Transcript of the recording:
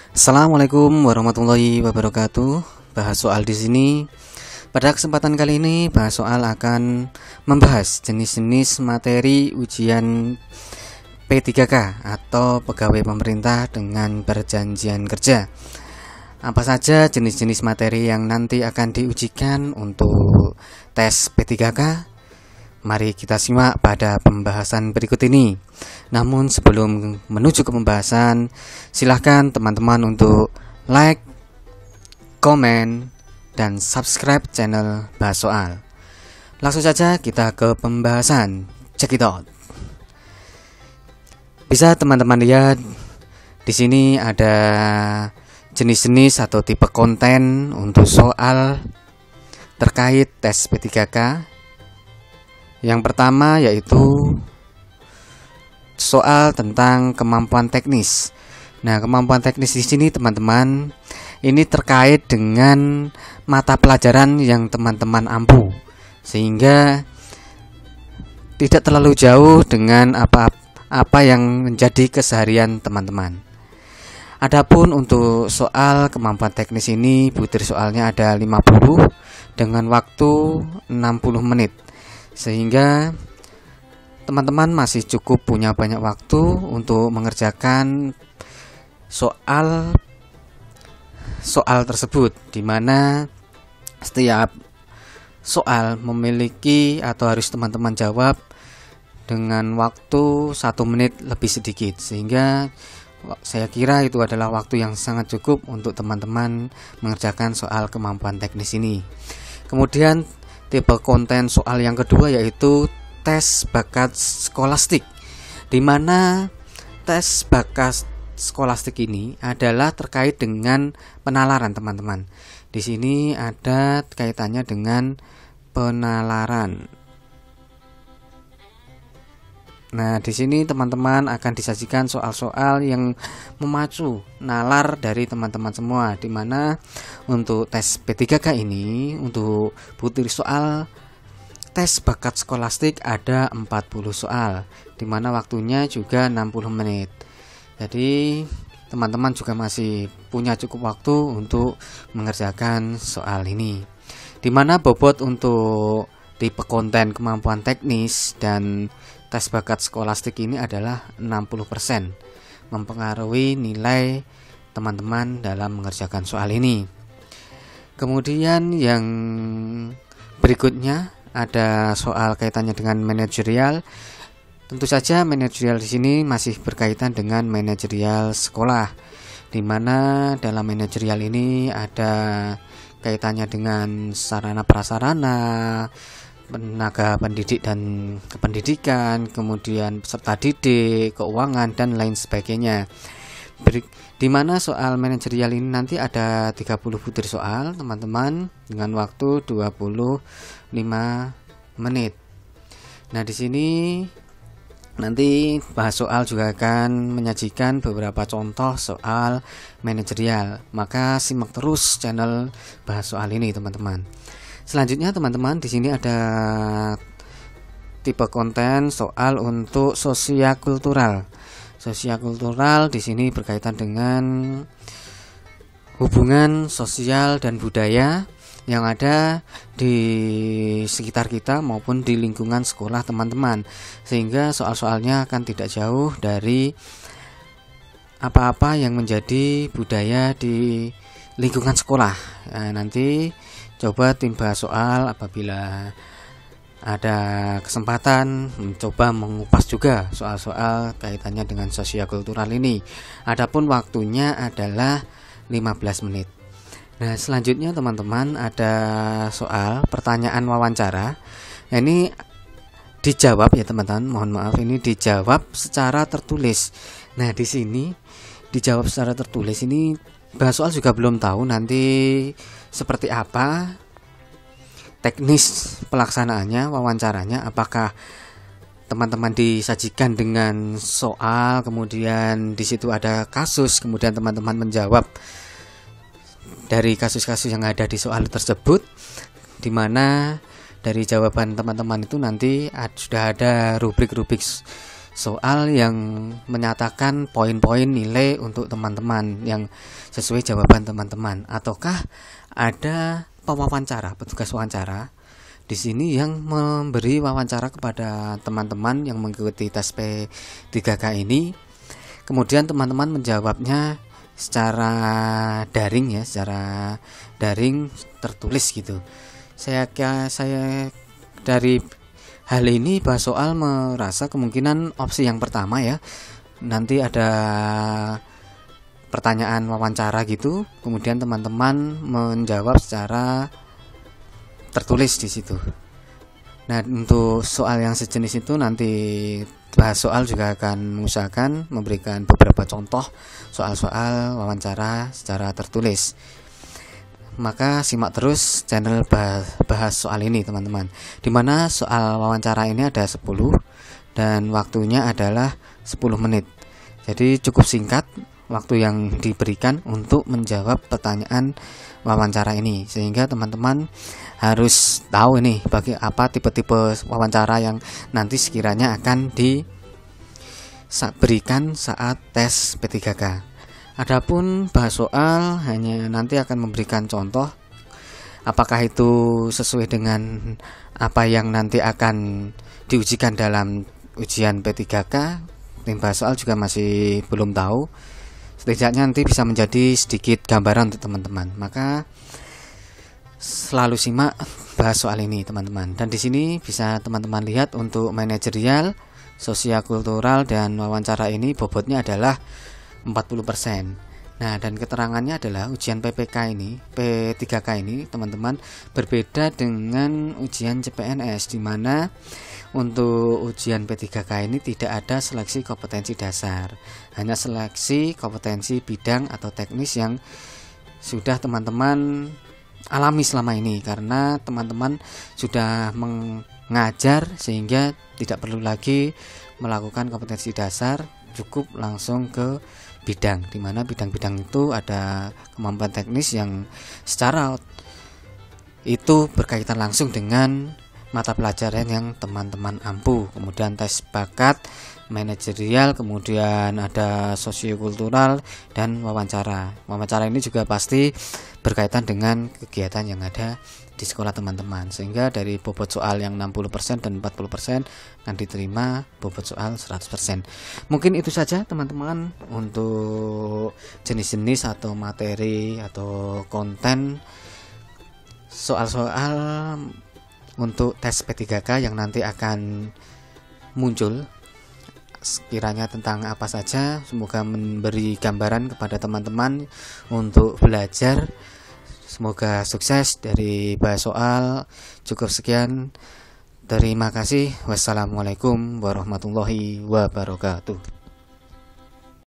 Assalamualaikum warahmatullahi wabarakatuh. Bahas soal di sini. Pada kesempatan kali ini bahas soal akan membahas jenis-jenis materi ujian P3K atau pegawai pemerintah dengan perjanjian kerja. Apa saja jenis-jenis materi yang nanti akan diujikan untuk tes P3K? Mari kita simak pada pembahasan berikut ini. Namun sebelum menuju ke pembahasan, silahkan teman-teman untuk like, komen, dan subscribe channel Bahas Soal. Langsung saja kita ke pembahasan. Check it out. Bisa teman-teman lihat di sini ada jenis-jenis atau tipe konten untuk soal terkait tes P3K. Yang pertama yaitu soal tentang kemampuan teknis. Nah, kemampuan teknis di sini teman-teman ini terkait dengan mata pelajaran yang teman-teman ampu, sehingga tidak terlalu jauh dengan apa yang menjadi keseharian teman-teman. Adapun untuk soal kemampuan teknis ini butir soalnya ada 50 dengan waktu 60 menit. Sehingga teman-teman masih cukup punya banyak waktu untuk mengerjakan soal tersebut, di mana setiap soal memiliki atau harus teman-teman jawab dengan waktu 1 menit lebih sedikit, sehingga saya kira itu adalah waktu yang sangat cukup untuk teman-teman mengerjakan soal kemampuan teknis ini. Kemudian tipe konten soal yang kedua yaitu tes bakat skolastik, di mana tes bakat skolastik ini adalah terkait dengan penalaran teman-teman. Di sini ada kaitannya dengan penalaran. Nah, di sini teman-teman akan disajikan soal-soal yang memacu nalar dari teman-teman semua, di mana untuk tes P3K ini untuk butir soal tes bakat skolastik ada 40 soal, di mana waktunya juga 60 menit. Jadi teman-teman juga masih punya cukup waktu untuk mengerjakan soal ini, di mana bobot untuk tipe konten kemampuan teknis dan tes bakat skolastik ini adalah 60%, mempengaruhi nilai teman-teman dalam mengerjakan soal ini. Kemudian yang berikutnya ada soal kaitannya dengan manajerial. Tentu saja manajerial di sini masih berkaitan dengan manajerial sekolah, di mana dalam manajerial ini ada kaitannya dengan sarana prasarana, tenaga pendidik dan kependidikan, kemudian peserta didik, keuangan, dan lain sebagainya. Di mana soal manajerial ini nanti ada 30 butir soal teman-teman dengan waktu 25 menit. Nah, di sini nanti bahas soal juga akan menyajikan beberapa contoh soal manajerial. Maka simak terus channel Bahas Soal ini teman-teman. Selanjutnya teman-teman di sini ada tipe konten soal untuk sosiakultural. Sosiakultural di sini berkaitan dengan hubungan sosial dan budaya yang ada di sekitar kita maupun di lingkungan sekolah teman-teman, sehingga soal-soalnya akan tidak jauh dari apa-apa yang menjadi budaya di lingkungan sekolah. Nah, nanti coba tim bahas soal apabila ada kesempatan mencoba mengupas juga soal-soal kaitannya dengan sosiokultural ini. Adapun waktunya adalah 15 menit. Nah, selanjutnya teman-teman ada soal pertanyaan wawancara. Nah, ini dijawab ya teman-teman, mohon maaf ini dijawab secara tertulis. Nah, di sini dijawab secara tertulis ini bahas soal juga belum tahu nanti seperti apa teknis pelaksanaannya, wawancaranya, apakah teman-teman disajikan dengan soal, kemudian di situ ada kasus, kemudian teman-teman menjawab dari kasus-kasus yang ada di soal tersebut, di mana dari jawaban teman-teman itu nanti sudah ada rubrik-rubrik soal yang menyatakan poin-poin nilai untuk teman-teman yang sesuai jawaban teman-teman, ataukah ada pewawancara, petugas wawancara di sini yang memberi wawancara kepada teman-teman yang mengikuti tes P3K ini, kemudian teman-teman menjawabnya secara daring ya, secara daring tertulis gitu. Saya dari hal ini bahas soal merasa kemungkinan opsi yang pertama ya, nanti ada pertanyaan wawancara gitu, kemudian teman-teman menjawab secara tertulis di situ. Nah, untuk soal yang sejenis itu nanti bahas soal juga akan mengusahakan memberikan beberapa contoh soal-soal wawancara secara tertulis. Maka simak terus channel bahas soal ini teman-teman, dimana soal wawancara ini ada 10 dan waktunya adalah 10 menit. Jadi cukup singkat waktu yang diberikan untuk menjawab pertanyaan wawancara ini, sehingga teman-teman harus tahu ini bagi apa tipe-tipe wawancara yang nanti sekiranya akan diberikan saat tes P3K. Adapun bahas soal hanya nanti akan memberikan contoh, apakah itu sesuai dengan apa yang nanti akan diujikan dalam ujian P3K. Tim bahas soal juga masih belum tahu. Setidaknya nanti bisa menjadi sedikit gambaran untuk teman-teman. Maka selalu simak bahas soal ini teman-teman. Dan di sini bisa teman-teman lihat untuk manajerial, sosial-kultural dan wawancara ini bobotnya adalah 40%. Nah, dan keterangannya adalah ujian P3K ini teman-teman berbeda dengan ujian CPNS, di mana untuk ujian P3K ini tidak ada seleksi kompetensi dasar, hanya seleksi kompetensi bidang atau teknis yang sudah teman-teman alami selama ini, karena teman-teman sudah mengajar sehingga tidak perlu lagi melakukan kompetensi dasar, cukup langsung ke bidang, di mana bidang-bidang itu ada kemampuan teknis yang secara itu berkaitan langsung dengan mata pelajaran yang teman-teman ampu. Kemudian tes bakat, manajerial, kemudian ada sosiokultural dan wawancara. Wawancara ini juga pasti berkaitan dengan kegiatan yang ada di sekolah teman-teman, sehingga dari bobot soal yang 60% dan 40% akan diterima bobot soal 100%. Mungkin itu saja teman-teman untuk jenis-jenis atau materi atau konten soal-soal untuk tes P3K yang nanti akan muncul, sekiranya tentang apa saja. Semoga memberi gambaran kepada teman-teman untuk belajar. Semoga sukses dari bahas soal. Cukup sekian. Terima kasih. Wassalamualaikum warahmatullahi wabarakatuh.